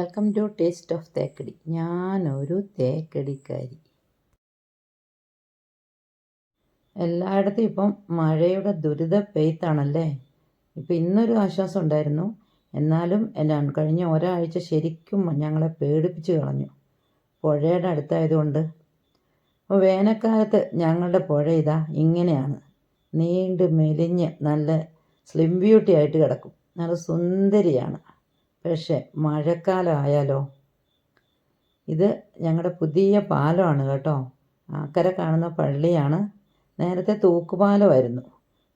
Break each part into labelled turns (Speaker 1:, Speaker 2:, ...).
Speaker 1: Welcome to taste of Thekkady. ഞാനൊരു തേക്കടിക്കാരി. എല്ലായിടത്തും ഇപ്പം മഴയുടെ ദുരിത പെയ്ത്താണല്ലേ. ഇപ്പം ഇന്നൊരു ആശ്വാസം ഉണ്ടായിരുന്നു. എന്നാലും കഴിഞ്ഞ ഒരാഴ്ച ശരിക്കും ഞങ്ങളെ പേടിപ്പിച്ച് കളഞ്ഞു. പുഴയുടെ അടുത്തായതുകൊണ്ട്. അപ്പോൾ വേനൽക്കാലത്ത് ഞങ്ങളുടെ പുഴ ഇതാ ഇങ്ങനെയാണ്. നീണ്ട് മെലിഞ്ഞ് നല്ല സ്ലിം ബ്യൂട്ടി ആയിട്ട് കിടക്കും. നല്ല സുന്ദരിയാണ്. പക്ഷേ മഴക്കാലം ആയാലോ. ഇത് ഞങ്ങളുടെ പുതിയ പാലമാണ് കേട്ടോ. അക്കരെ കാണുന്ന പള്ളിയാണ്. നേരത്തെ തൂക്കുപാലമായിരുന്നു.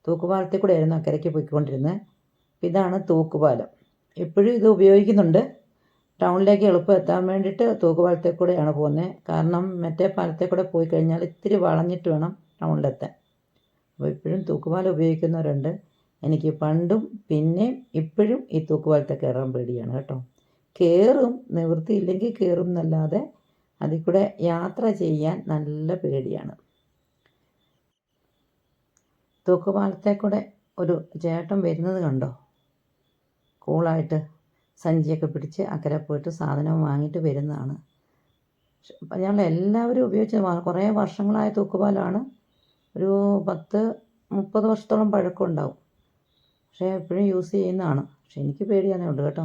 Speaker 1: തൂക്കുപാലത്തിൽ കൂടെ ആയിരുന്നു അക്കരയ്ക്ക് പോയിക്കൊണ്ടിരുന്നത്. ഇതാണ് തൂക്കുപാലം. ഇപ്പോഴും ഇത് ഉപയോഗിക്കുന്നുണ്ട്. ടൗണിലേക്ക് എളുപ്പം എത്താൻ വേണ്ടിയിട്ട് തൂക്കുപാലത്തിൽ കൂടെയാണ് പോകുന്നത്. കാരണം മറ്റേ പാലത്തിൽ കൂടെ പോയി കഴിഞ്ഞാൽ ഇത്തിരി വളഞ്ഞിട്ട് വേണം ടൗണിലെത്താൻ. അപ്പോൾ ഇപ്പോഴും തൂക്കുപാലം ഉപയോഗിക്കുന്നവരുണ്ട്. എനിക്ക് പണ്ടും പിന്നെയും ഇപ്പോഴും ഈ തൂക്കുപാലത്തിൽ കയറാൻ പേടിയാണ് കേട്ടോ. കയറും, നിവൃത്തിയില്ലെങ്കിൽ കയറും എന്നല്ലാതെ അതിൽ കൂടെ യാത്ര ചെയ്യാൻ നല്ല പേടിയാണ്. തൂക്കുപാലത്തിൽ കൂടെ ഒരു ചേട്ടൻ വരുന്നത് കണ്ടോ. കൂളായിട്ട് സഞ്ചിയൊക്കെ പിടിച്ച് അക്കരെ പോയിട്ട് സാധനം വാങ്ങിയിട്ട് വരുന്നതാണ്. ഞങ്ങൾ എല്ലാവരും ഉപയോഗിച്ച് കുറേ വർഷങ്ങളായ തൂക്കുപാലമാണ്. ഒരു 10-30 വർഷത്തോളം പഴക്കമുണ്ടാവും. പക്ഷേ എപ്പോഴും യൂസ് ചെയ്യുന്നതാണ്. പക്ഷെ എനിക്ക് പേടിയാന്നേ ഉള്ളൂ കേട്ടോ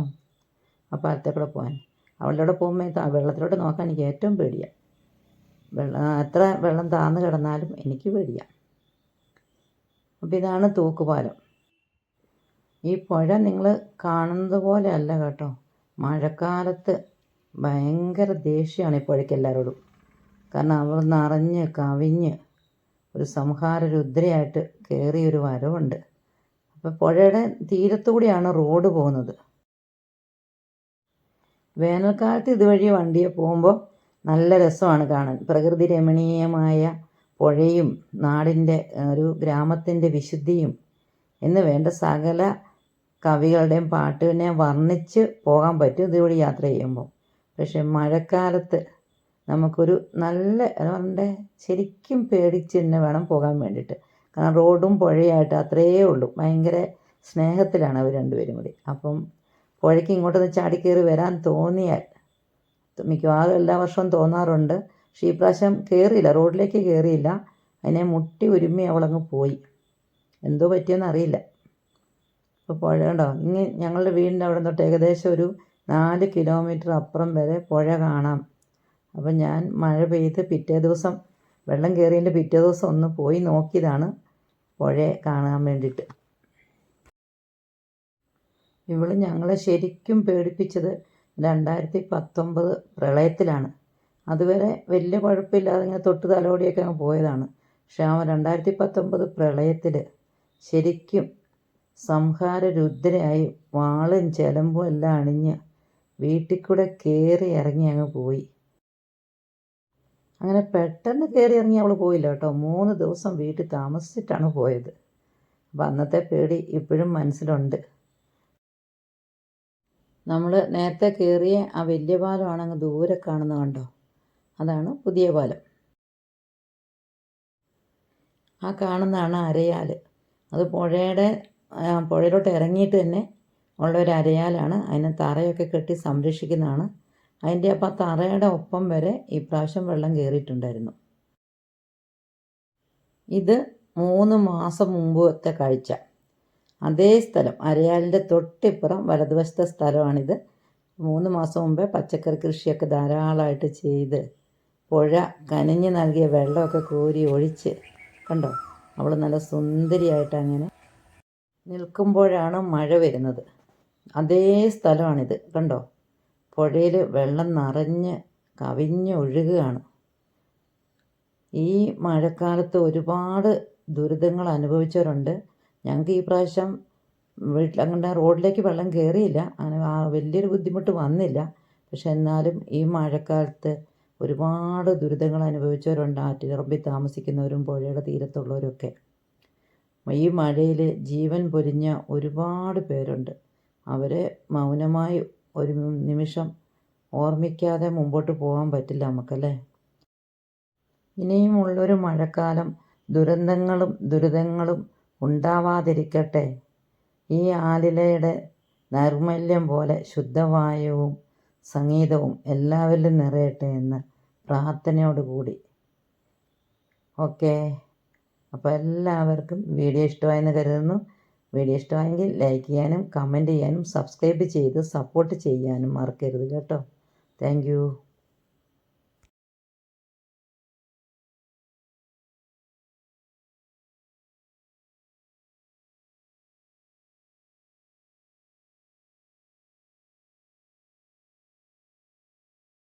Speaker 1: ആ പാലത്തിൽ കൂടെ പോകാൻ. അവളുടെ കൂടെ പോകുമ്പോൾ വെള്ളത്തിലോട്ട് നോക്കാൻ എനിക്ക് ഏറ്റവും പേടിയാണ്. എത്ര വെള്ളം താഴ്ന്നു കിടന്നാലും എനിക്ക് പേടിയാണ്. അപ്പോൾ ഇതാണ് തൂക്കുപാലം. ഈ പുഴ നിങ്ങൾ കാണുന്നത് പോലെ അല്ല കേട്ടോ. മഴക്കാലത്ത് ഭയങ്കര ദേഷ്യമാണ് ഈ പുഴയ്ക്ക് എല്ലാവരോടും. കാരണം അവർ നിറഞ്ഞ് കവിഞ്ഞ് ഒരു സംഹാര രുദ്രയായിട്ട് കയറിയൊരു വരവുണ്ട്. അപ്പോൾ പുഴയുടെ തീരത്തുകൂടിയാണ് റോഡ് പോകുന്നത്. വേനൽക്കാലത്ത് ഇതുവഴി വണ്ടിയെ പോകുമ്പോൾ നല്ല രസമാണ് കാണാൻ. പ്രകൃതി രമണീയമായ പുഴയും നാടിൻ്റെ ഒരു ഗ്രാമത്തിൻ്റെ വിശുദ്ധിയും എന്ന് വേണ്ട സകല കവികളുടെയും പാട്ടിനെ വർണ്ണിച്ച് പോകാൻ പറ്റും ഇതുവഴി യാത്ര ചെയ്യുമ്പോൾ. പക്ഷെ മഴക്കാലത്ത് നമുക്കൊരു നല്ല ശരിക്കും പേടിച്ച് തന്നെ വേണം പോകാൻ വേണ്ടിയിട്ട്. കാരണം റോഡും പുഴയായിട്ട് അത്രയേ ഉള്ളൂ. ഭയങ്കര സ്നേഹത്തിലാണ് അവർ രണ്ടുപേരും കൂടി. അപ്പം പുഴയ്ക്ക് ഇങ്ങോട്ടൊന്ന് ചാടിക്കയറി വരാൻ തോന്നിയാൽ മിക്കവാറും എല്ലാ വർഷവും തോന്നാറുണ്ട്. പക്ഷേ ഈ പ്രാവശ്യം കയറിയില്ല, റോഡിലേക്ക് കയറിയില്ല. അതിനെ മുട്ടി ഉരുമ്മി അവളങ്ങ് പോയി. എന്തോ പറ്റിയെന്ന് അറിയില്ല. അപ്പോൾ പുഴ ഉണ്ടോ ഞങ്ങളുടെ വീടിൻ്റെ അവിടെ തൊട്ട് ഏകദേശം ഒരു 4 കിലോമീറ്റർ അപ്പുറം വരെ പുഴ കാണാം. അപ്പം ഞാൻ മഴ പെയ്ത് പിറ്റേ ദിവസം വെള്ളം കയറിയതിൻ്റെ പിറ്റേ ദിവസം ഒന്ന് പോയി നോക്കിയതാണ് പുഴയെ കാണാൻ വേണ്ടിയിട്ട്. ഇവള് ഞങ്ങളെ ശരിക്കും പേടിപ്പിച്ചത് 2019 പ്രളയത്തിലാണ്. അതുവരെ വലിയ കുഴപ്പമില്ലാതെ ഇങ്ങനെ തൊട്ട് തലോടിയൊക്കെ അങ്ങ് പോയതാണ്. പക്ഷെ ആ 2019 പ്രളയത്തിൽ ശരിക്കും സംഹാര രുദ്രയായി വാളും ചെലമ്പും എല്ലാം അണിഞ്ഞ് വീട്ടിൽ കൂടെ കയറി ഇറങ്ങി അങ്ങ് പോയി. അങ്ങനെ പെട്ടെന്ന് കയറി ഇറങ്ങി അവൾ പോയില്ല കേട്ടോ. 3 ദിവസം വീട്ടിൽ താമസിച്ചിട്ടാണ് പോയത്. അപ്പം അന്നത്തെ പേടി ഇപ്പോഴും മനസ്സിലുണ്ട്. നമ്മൾ നേരത്തെ കയറിയ ആ വലിയ പാലമാണ് അങ്ങ് ദൂരെ കാണുന്നത് കണ്ടോ. അതാണ് പുതിയ പാലം. ആ കാണുന്നതാണ് അരയാൽ. അത് പുഴയിലോട്ട് ഇറങ്ങിയിട്ട് തന്നെ ഉള്ള ഒരു അരയാലാണ്. അതിന് തറയൊക്കെ കെട്ടി സംരക്ഷിക്കുന്നതാണ്. അതിൻ്റെ അപ്പം തറയുടെ ഒപ്പം വരെ ഈ പ്രാവശ്യം വെള്ളം കയറിയിട്ടുണ്ടായിരുന്നു. ഇത് 3 മാസം മുമ്പത്തെ കാഴ്ച. അതേ സ്ഥലം അരയാലിൻ്റെ തൊട്ടിപ്പുറം വലതുവശത്തെ സ്ഥലമാണിത്. 3 മാസം മുമ്പേ പച്ചക്കറി കൃഷിയൊക്കെ ധാരാളമായിട്ട് ചെയ്ത് പുഴ കനിഞ്ഞ് നൽകിയ വെള്ളമൊക്കെ കോരി ഒഴിച്ച് കണ്ടോ. അവൾ നല്ല സുന്ദരിയായിട്ട് അങ്ങനെ നിൽക്കുമ്പോഴാണ് മഴ വരുന്നത്. അതേ സ്ഥലമാണിത് കണ്ടോ. പുഴയിൽ വെള്ളം നിറഞ്ഞ് കവിഞ്ഞ് ഒഴുകുകയാണ്. ഈ മഴക്കാലത്ത് ഒരുപാട് ദുരിതങ്ങൾ അനുഭവിച്ചവരുണ്ട്. ഞങ്ങൾക്ക് ഈ പ്രാവശ്യം അങ്ങനെ റോഡിലേക്ക് വെള്ളം കയറിയില്ല. അങ്ങനെ വലിയൊരു ബുദ്ധിമുട്ട് വന്നില്ല. പക്ഷെ എന്നാലും ഈ മഴക്കാലത്ത് ഒരുപാട് ദുരിതങ്ങൾ അനുഭവിച്ചവരുണ്ട്. ആറ്റിറമ്പി താമസിക്കുന്നവരും പുഴയുടെ തീരത്തുള്ളവരൊക്കെ. ഈ മഴയിൽ ജീവൻ പൊരിഞ്ഞ ഒരുപാട് പേരുണ്ട്. അവരെ മൗനമായി ഒരു നിമിഷം ഓർമ്മിക്കാതെ മുമ്പോട്ട് പോകാൻ പറ്റില്ല നമുക്കല്ലേ. ഇനിയുമുള്ളൊരു മഴക്കാലം ദുരിതങ്ങളും ഉണ്ടാവാതിരിക്കട്ടെ. ഈ ആലിലയുടെ നൈർമല്യം പോലെ ശുദ്ധവായുവും സംഗീതവും എല്ലാവരിലും നിറയട്ടെ എന്ന പ്രാർത്ഥനയോടുകൂടി. ഓക്കെ, അപ്പോൾ എല്ലാവർക്കും വീഡിയോ ഇഷ്ടമായെന്ന് കരുതുന്നു. വീഡിയോ ഇഷ്ടമായെങ്കിൽ ലൈക്ക് ചെയ്യാനും കമൻറ്റ് ചെയ്യാനും സബ്സ്ക്രൈബ് ചെയ്ത് സപ്പോർട്ട് ചെയ്യാനും മറക്കരുത് കേട്ടോ. Thank you.